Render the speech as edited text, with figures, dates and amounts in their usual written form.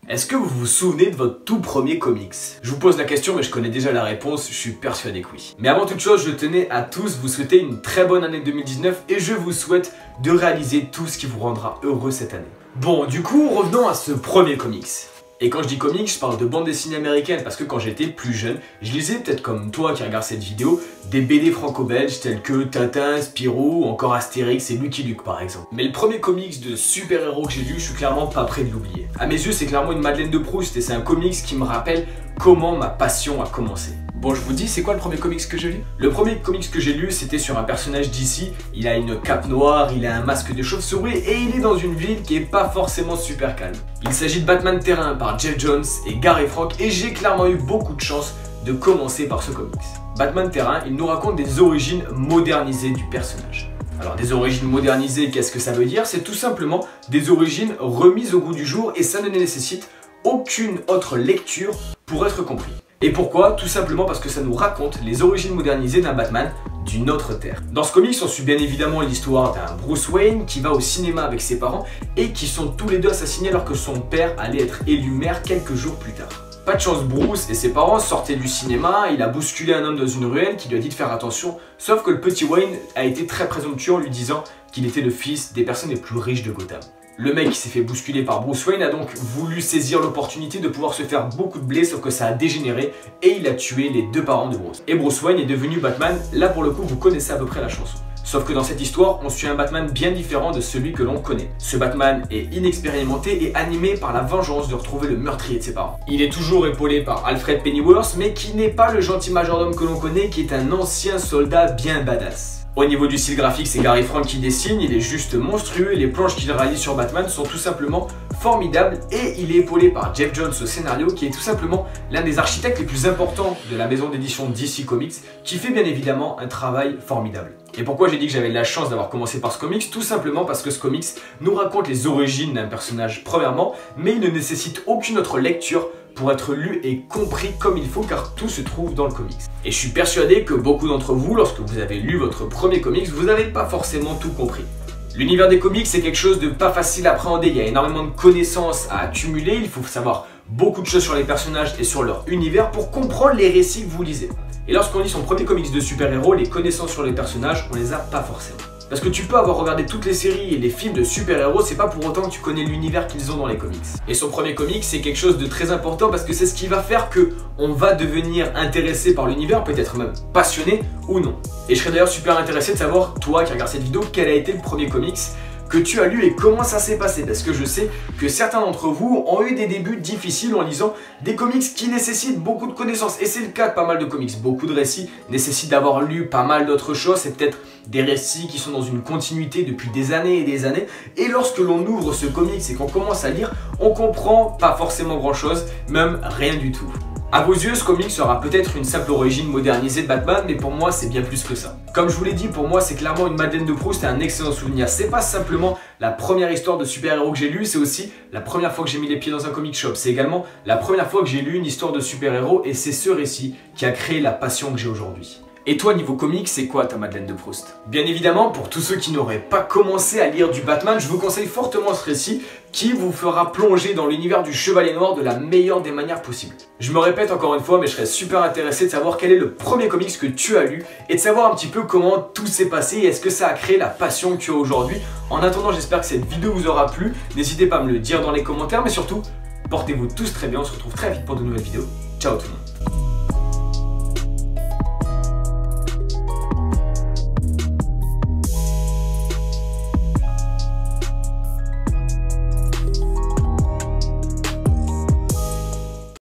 Est-ce que vous vous souvenez de votre tout premier comics? Je vous pose la question mais je connais déjà la réponse, je suis persuadé que oui. Mais avant toute chose, je tenais à tous vous souhaiter une très bonne année 2019 et je vous souhaite de réaliser tout ce qui vous rendra heureux cette année. Bon, du coup, revenons à ce premier comics. Et quand je dis comics, je parle de bande dessinée américaine parce que quand j'étais plus jeune, je lisais peut-être comme toi qui regarde cette vidéo, des BD franco-belges tels que Tintin, Spirou ou encore Astérix et Lucky Luke par exemple. Mais le premier comics de super-héros que j'ai lu, je suis clairement pas prêt de l'oublier. À mes yeux, c'est clairement une Madeleine de Proust et c'est un comics qui me rappelle comment ma passion a commencé. Bon, je vous dis, c'est quoi le premier comics que j'ai lu? Le premier comics que j'ai lu, c'était sur un personnage d'ici. Il a une cape noire, il a un masque de chauve-souris et il est dans une ville qui est pas forcément super calme. Il s'agit de Batman Terrain par Geoff Johns et Gary Frank et j'ai clairement eu beaucoup de chance de commencer par ce comics. Batman Terrain, il nous raconte des origines modernisées du personnage. Alors des origines modernisées, qu'est-ce que ça veut dire? C'est tout simplement des origines remises au goût du jour et ça ne nécessite aucune autre lecture pour être compris. Et pourquoi? Tout simplement parce que ça nous raconte les origines modernisées d'un Batman d'une autre terre. Dans ce comics, on suit bien évidemment l'histoire d'un Bruce Wayne qui va au cinéma avec ses parents et qui sont tous les deux assassinés alors que son père allait être élu maire quelques jours plus tard. Pas de chance, Bruce et ses parents sortaient du cinéma, il a bousculé un homme dans une ruelle qui lui a dit de faire attention, sauf que le petit Wayne a été très présomptueux en lui disant qu'il était le fils des personnes les plus riches de Gotham. Le mec qui s'est fait bousculer par Bruce Wayne a donc voulu saisir l'opportunité de pouvoir se faire beaucoup de blé, sauf que ça a dégénéré et il a tué les deux parents de Bruce. Et Bruce Wayne est devenu Batman, là pour le coup vous connaissez à peu près la chanson. Sauf que dans cette histoire, on suit un Batman bien différent de celui que l'on connaît. Ce Batman est inexpérimenté et animé par la vengeance de retrouver le meurtrier de ses parents. Il est toujours épaulé par Alfred Pennyworth, mais qui n'est pas le gentil majordome que l'on connaît, qui est un ancien soldat bien badass. Au niveau du style graphique, c'est Gary Frank qui dessine, il est juste monstrueux et les planches qu'il réalise sur Batman sont tout simplement formidables et il est épaulé par Geoff Johns au scénario qui est tout simplement l'un des architectes les plus importants de la maison d'édition DC Comics qui fait bien évidemment un travail formidable. Et pourquoi j'ai dit que j'avais la chance d'avoir commencé par ce comics? Tout simplement parce que ce comics nous raconte les origines d'un personnage premièrement, mais il ne nécessite aucune autre lecture pour être lu et compris comme il faut car tout se trouve dans le comics. Et je suis persuadé que beaucoup d'entre vous, lorsque vous avez lu votre premier comics, vous n'avez pas forcément tout compris. L'univers des comics c'est quelque chose de pas facile à appréhender, il y a énormément de connaissances à accumuler, il faut savoir beaucoup de choses sur les personnages et sur leur univers pour comprendre les récits que vous lisez. Et lorsqu'on lit son premier comics de super-héros, les connaissances sur les personnages, on les a pas forcément. Parce que tu peux avoir regardé toutes les séries et les films de super-héros, c'est pas pour autant que tu connais l'univers qu'ils ont dans les comics. Et son premier comic, c'est quelque chose de très important parce que c'est ce qui va faire que on va devenir intéressé par l'univers, peut-être même passionné ou non. Et je serais d'ailleurs super intéressé de savoir, toi qui regardes cette vidéo, quel a été le premier comics que tu as lu et comment ça s'est passé parce que je sais que certains d'entre vous ont eu des débuts difficiles en lisant des comics qui nécessitent beaucoup de connaissances et c'est le cas de pas mal de comics. Beaucoup de récits nécessitent d'avoir lu pas mal d'autres choses, c'est peut-être des récits qui sont dans une continuité depuis des années et lorsque l'on ouvre ce comics et qu'on commence à lire, on comprend pas forcément grand chose, même rien du tout. A vos yeux, ce comic sera peut-être une simple origine modernisée de Batman, mais pour moi, c'est bien plus que ça. Comme je vous l'ai dit, pour moi, c'est clairement une Madeleine de Proust et un excellent souvenir. C'est pas simplement la première histoire de super-héros que j'ai lue, c'est aussi la première fois que j'ai mis les pieds dans un comic shop. C'est également la première fois que j'ai lu une histoire de super-héros et c'est ce récit qui a créé la passion que j'ai aujourd'hui. Et toi, niveau comics, c'est quoi ta Madeleine de Proust? Bien évidemment, pour tous ceux qui n'auraient pas commencé à lire du Batman, je vous conseille fortement ce récit qui vous fera plonger dans l'univers du Chevalier Noir de la meilleure des manières possibles. Je me répète encore une fois, mais je serais super intéressé de savoir quel est le premier comics que tu as lu et de savoir un petit peu comment tout s'est passé et est-ce que ça a créé la passion que tu as aujourd'hui. En attendant, j'espère que cette vidéo vous aura plu. N'hésitez pas à me le dire dans les commentaires, mais surtout, portez-vous tous très bien. On se retrouve très vite pour de nouvelles vidéos. Ciao tout le monde.